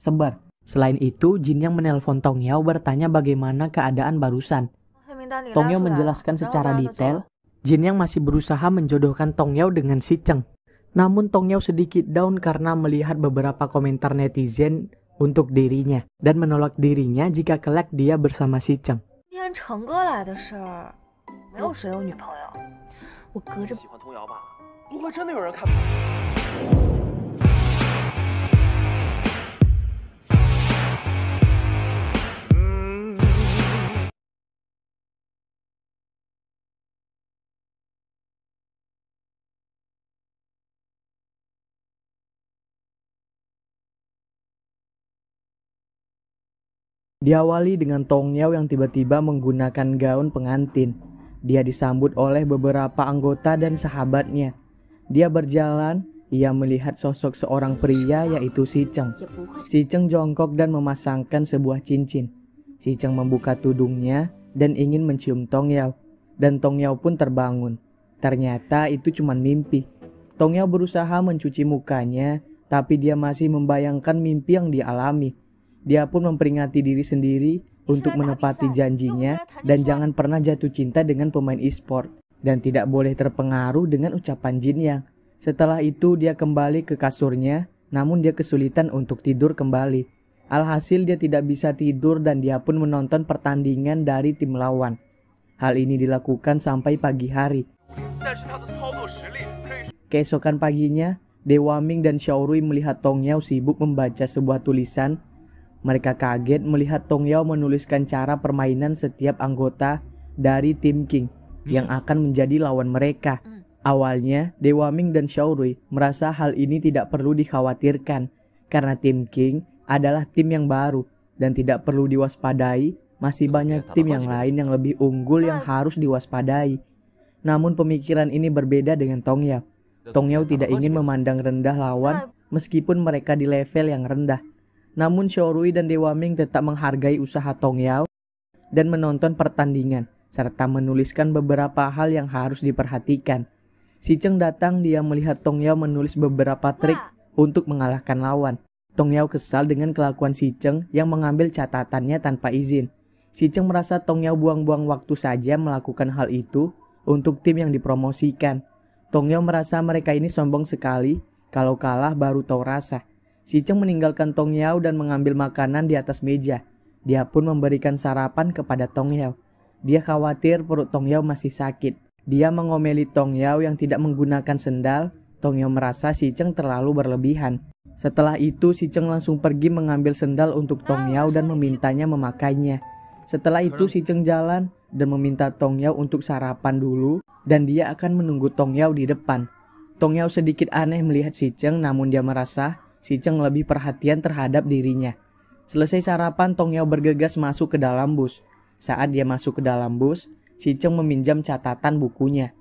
sebar. Selain itu, Jin yang menelpon Tong Yao bertanya bagaimana keadaan barusan. Tong Yao menjelaskan secara detail. Jin yang masih berusaha menjodohkan Tong Yao dengan Si Cheng. Namun Tong Yao sedikit down karena melihat beberapa komentar netizen untuk dirinya dan menolak dirinya jika kelak dia bersama Si Cheng. Diawali dengan Tong Yao yang tiba-tiba menggunakan gaun pengantin. Dia disambut oleh beberapa anggota dan sahabatnya. Dia berjalan, ia melihat sosok seorang pria yaitu Si Cheng. Si Cheng jongkok dan memasangkan sebuah cincin. Si Cheng membuka tudungnya dan ingin mencium Tong Yao. Dan Tong Yao pun terbangun. Ternyata itu cuma mimpi. Tong Yao berusaha mencuci mukanya, tapi dia masih membayangkan mimpi yang dialami. Dia pun memperingati diri sendiri untuk menepati janjinya dan jangan pernah jatuh cinta dengan pemain e-sport dan tidak boleh terpengaruh dengan ucapan Jin Yang. Setelah itu dia kembali ke kasurnya, namun dia kesulitan untuk tidur kembali. Alhasil dia tidak bisa tidur dan dia pun menonton pertandingan dari tim lawan. Hal ini dilakukan sampai pagi hari. Keesokan paginya, Dewa Ming dan Xiaorui melihat Tong Yao sibuk membaca sebuah tulisan. Mereka kaget melihat Tong Yao menuliskan cara permainan setiap anggota dari tim King yang akan menjadi lawan mereka. Awalnya, Dewa Ming dan Xiaorui merasa hal ini tidak perlu dikhawatirkan karena tim King adalah tim yang baru dan tidak perlu diwaspadai. Masih banyak tim yang lain yang lebih unggul yang harus diwaspadai. Namun pemikiran ini berbeda dengan Tong Yao. Tong Yao tidak ingin memandang rendah lawan meskipun mereka di level yang rendah. Namun Xiaorui dan Dewa Ming tetap menghargai usaha Tong Yao dan menonton pertandingan serta menuliskan beberapa hal yang harus diperhatikan. Si Cheng datang, dia melihat Tong Yao menulis beberapa trik untuk mengalahkan lawan. Tong Yao kesal dengan kelakuan Si Cheng yang mengambil catatannya tanpa izin. Si Cheng merasa Tong Yao buang-buang waktu saja melakukan hal itu untuk tim yang dipromosikan. Tong Yao merasa mereka ini sombong sekali, kalau kalah baru tahu rasa. Si Cheng meninggalkan Tong Yao dan mengambil makanan di atas meja. Dia pun memberikan sarapan kepada Tong Yao. Dia khawatir perut Tong Yao masih sakit. Dia mengomeli Tong Yao yang tidak menggunakan sendal. Tong Yao merasa Si Cheng terlalu berlebihan. Setelah itu Si Cheng langsung pergi mengambil sendal untuk Tong Yao dan memintanya memakainya. Setelah itu Si Cheng jalan dan meminta Tong Yao untuk sarapan dulu dan dia akan menunggu Tong Yao di depan. Tong Yao sedikit aneh melihat Si Cheng, namun dia merasa Si Cheng lebih perhatian terhadap dirinya. Selesai sarapan, Tong Yao bergegas masuk ke dalam bus. Saat dia masuk ke dalam bus, Si Cheng meminjam catatan bukunya.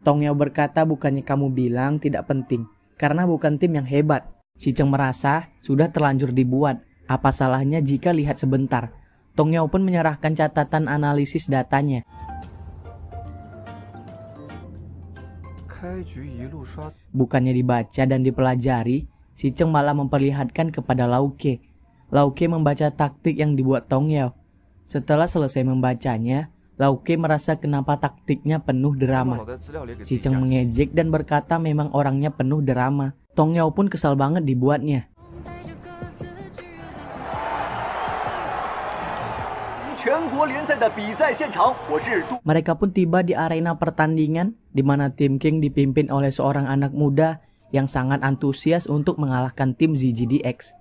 Tong Yao berkata, bukannya kamu bilang tidak penting, karena bukan tim yang hebat. Si Cheng merasa sudah terlanjur dibuat. Apa salahnya jika lihat sebentar? Tong Yao pun menyerahkan catatan analisis datanya. Bukannya dibaca dan dipelajari, Si Cheng malah memperlihatkan kepada Lauke. Lauke membaca taktik yang dibuat Tong Yao. Setelah selesai membacanya, Lauke merasa kenapa taktiknya penuh drama. Si Cheng mengejek dan berkata memang orangnya penuh drama. Tong Yao pun kesal banget dibuatnya. Mereka pun tiba di arena pertandingan di mana tim King dipimpin oleh seorang anak muda yang sangat antusias untuk mengalahkan tim ZGDX.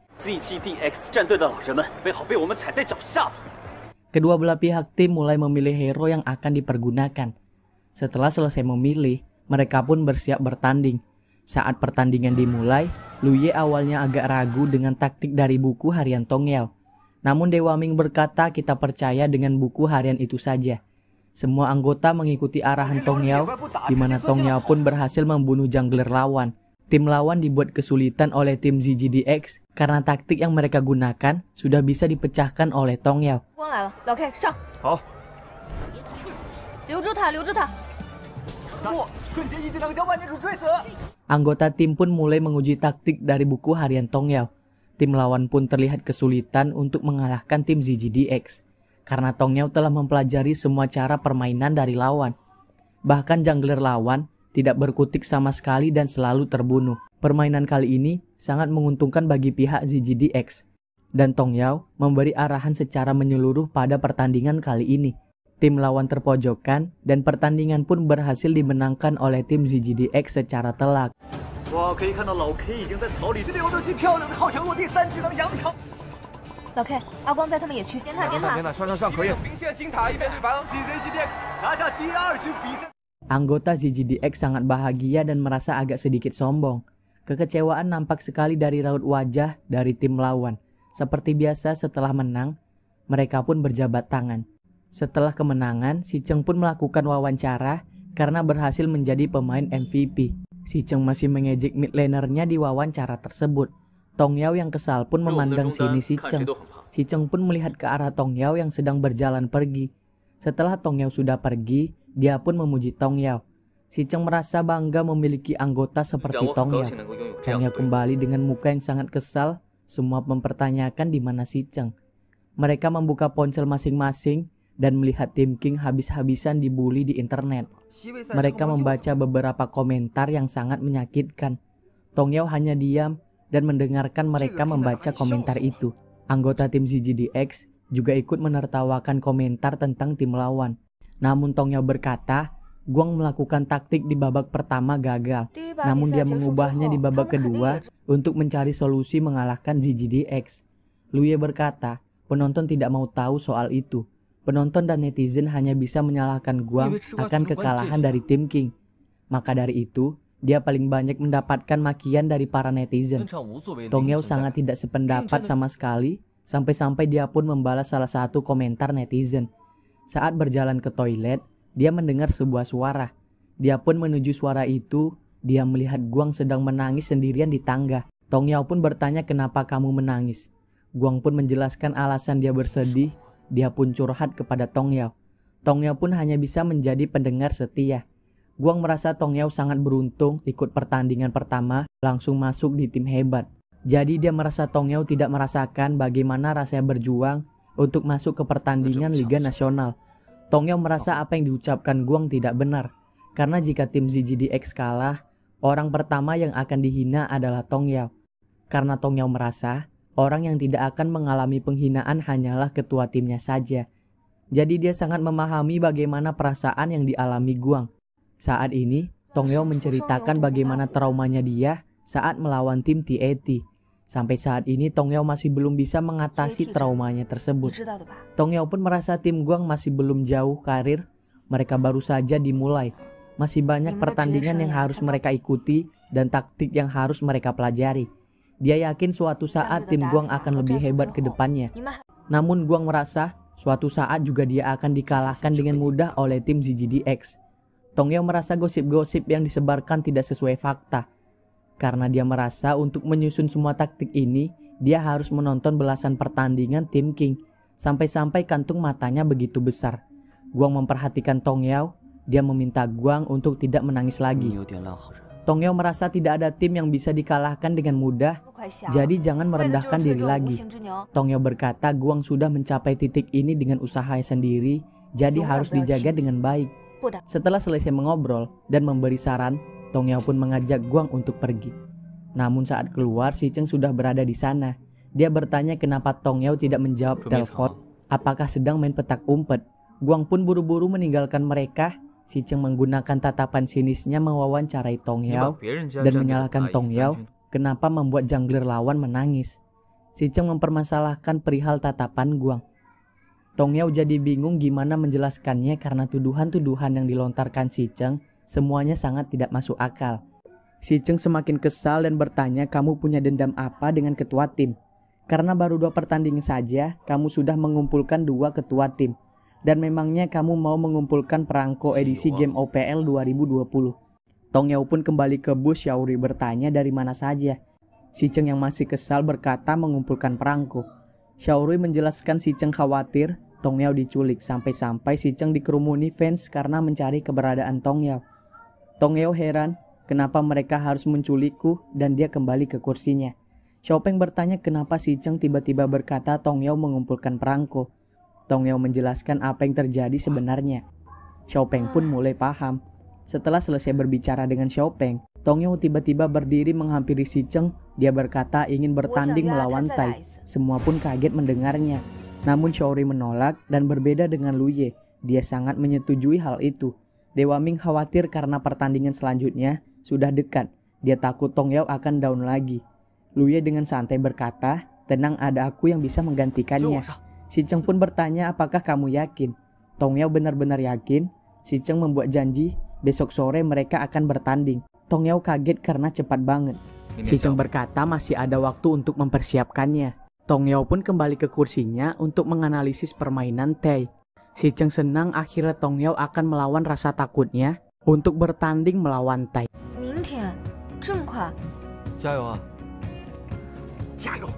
Kedua belah pihak tim mulai memilih hero yang akan dipergunakan. Setelah selesai memilih, mereka pun bersiap bertanding. Saat pertandingan dimulai, Lu Ye awalnya agak ragu dengan taktik dari buku harian Tong Yao. Namun Dewa Ming berkata kita percaya dengan buku harian itu saja. Semua anggota mengikuti arahan Tong Yao, di mana Tong Yao pun berhasil membunuh jungler lawan. Tim lawan dibuat kesulitan oleh tim ZGDX karena taktik yang mereka gunakan sudah bisa dipecahkan oleh Tong Yao. Anggota tim pun mulai menguji taktik dari buku harian Tong Yao. Tim lawan pun terlihat kesulitan untuk mengalahkan tim ZGDX karena Tongyao telah mempelajari semua cara permainan dari lawan. Bahkan jungler lawan tidak berkutik sama sekali dan selalu terbunuh. Permainan kali ini sangat menguntungkan bagi pihak ZGDX dan Tongyao memberi arahan secara menyeluruh pada pertandingan kali ini. Tim lawan terpojokkan dan pertandingan pun berhasil dimenangkan oleh tim ZGDX secara telak. 我可以看到老 K 已经在草里溜得极漂亮的靠墙落第3技能扬长。老 K， 阿光在他们野区，点塔点塔。上可以。明线金塔一边对防 ZGDX 拿下第2局比赛。 Anggota ZGDX sangat bahagia dan merasa agak sedikit sombong. Kekecewaan nampak sekali dari raut wajah dari tim lawan. Seperti biasa setelah menang, mereka pun berjabat tangan. Setelah kemenangan, Si Cheng pun melakukan wawancara karena berhasil menjadi pemain MVP. Si Cheng masih mengejek mid lanernya di wawancara tersebut. Tongyao yang kesal pun memandang sini Si Cheng. Si Cheng pun melihat ke arah Tongyao yang sedang berjalan pergi. Setelah Tongyao sudah pergi, dia pun memuji Tongyao. Si Cheng merasa bangga memiliki anggota seperti Tongyao. Tongyao kembali dengan muka yang sangat kesal. Semua mempertanyakan di mana Si Cheng. Mereka membuka ponsel masing-masing dan melihat tim King habis-habisan dibully di internet. Mereka membaca beberapa komentar yang sangat menyakitkan. Tongyao hanya diam dan mendengarkan mereka membaca komentar itu. Anggota tim ZGDX juga ikut menertawakan komentar tentang tim lawan. Namun Tongyao berkata, Guang melakukan taktik di babak pertama gagal. Namun dia mengubahnya di babak kedua untuk mencari solusi mengalahkan ZGDX. Luye berkata, penonton tidak mau tahu soal itu. Penonton dan netizen hanya bisa menyalahkan Guang akan kekalahan dari tim King. Maka dari itu, dia paling banyak mendapatkan makian dari para netizen. Tongyao sangat tidak sependapat sama sekali, sampai-sampai dia pun membalas salah satu komentar netizen. Saat berjalan ke toilet, dia mendengar sebuah suara. Dia pun menuju suara itu, dia melihat Guang sedang menangis sendirian di tangga. Tongyao pun bertanya kenapa kamu menangis. Guang pun menjelaskan alasan dia bersedih. Dia pun curhat kepada Tongyao. Tongyao pun hanya bisa menjadi pendengar setia. Guang merasa Tongyao sangat beruntung ikut pertandingan pertama langsung masuk di tim hebat. Jadi dia merasa Tongyao tidak merasakan bagaimana rasanya berjuang untuk masuk ke pertandingan Liga Nasional. Tongyao merasa apa yang diucapkan Guang tidak benar. Karena jika tim ZGDX kalah, orang pertama yang akan dihina adalah Tongyao. Karena Tongyao merasa orang yang tidak akan mengalami penghinaan hanyalah ketua timnya saja. Jadi dia sangat memahami bagaimana perasaan yang dialami Guang. Saat ini, Tongyao menceritakan bagaimana traumanya dia saat melawan tim TAT. Sampai saat ini Tongyao masih belum bisa mengatasi traumanya tersebut. Tongyao pun merasa tim Guang masih belum jauh karir. Mereka baru saja dimulai. Masih banyak pertandingan yang harus mereka ikuti dan taktik yang harus mereka pelajari. Dia yakin suatu saat tim Guang akan lebih hebat ke depannya. Namun Guang merasa suatu saat juga dia akan dikalahkan dengan mudah oleh tim ZGDX. Tongyao merasa gosip-gosip yang disebarkan tidak sesuai fakta. Karena dia merasa untuk menyusun semua taktik ini, dia harus menonton belasan pertandingan tim King. Sampai-sampai kantung matanya begitu besar. Guang memperhatikan Tongyao. Dia meminta Guang untuk tidak menangis lagi. Tongyao merasa tidak ada tim yang bisa dikalahkan dengan mudah, jadi jangan merendahkan diri lagi. Tongyao berkata Guang sudah mencapai titik ini dengan usahanya sendiri, jadi harus dijaga dengan baik. Setelah selesai mengobrol dan memberi saran, Tongyao pun mengajak Guang untuk pergi. Namun saat keluar, Si Cheng sudah berada di sana. Dia bertanya kenapa Tongyao tidak menjawab telepon, apakah sedang main petak umpet. Guang pun buru-buru meninggalkan mereka. Si Cheng menggunakan tatapan sinisnya mewawancarai Tongyao dan menyalahkan Tongyao kenapa membuat jungler lawan menangis. Si Cheng mempermasalahkan perihal tatapan Guang. Tongyao jadi bingung gimana menjelaskannya karena tuduhan-tuduhan yang dilontarkan Si Cheng semuanya sangat tidak masuk akal. Si Cheng semakin kesal dan bertanya kamu punya dendam apa dengan ketua tim? Karena baru 2 pertandingan saja kamu sudah mengumpulkan 2 ketua tim. Dan memangnya kamu mau mengumpulkan perangko edisi game OPL 2020. Tongyao pun kembali ke bus Xiaori bertanya dari mana saja. Si Cheng yang masih kesal berkata mengumpulkan perangko. Xiaori menjelaskan Si Cheng khawatir Tongyao diculik sampai-sampai Si Cheng dikerumuni fans karena mencari keberadaan Tongyao. Tongyao heran kenapa mereka harus menculikku dan dia kembali ke kursinya. Xiaopeng bertanya kenapa Si Cheng tiba-tiba berkata Tong Yao mengumpulkan perangko. Tong Yao menjelaskan apa yang terjadi sebenarnya. Xiaopeng pun mulai paham. Setelah selesai berbicara dengan Xiaopeng, Tong Yao tiba-tiba berdiri menghampiri Si Cheng. Dia berkata ingin bertanding melawan Tai. Semua pun kaget mendengarnya. Namun Xiaorui menolak dan berbeda dengan Lu Ye. Dia sangat menyetujui hal itu. Dewa Ming khawatir karena pertandingan selanjutnya sudah dekat. Dia takut Tong Yao akan down lagi. Lu Ye dengan santai berkata, tenang, ada aku yang bisa menggantikannya. Si Cheng pun bertanya, apakah kamu yakin? Tong Yao benar-benar yakin. Si Cheng membuat janji, besok sore mereka akan bertanding. Tong Yao kaget karena cepat banget. Si Cheng berkata masih ada waktu untuk mempersiapkannya. Tong Yao pun kembali ke kursinya untuk menganalisis permainan Tai. Si Cheng senang akhirnya Tong Yao akan melawan rasa takutnya untuk bertanding melawan Tai. 明天这么快？加油啊！加油！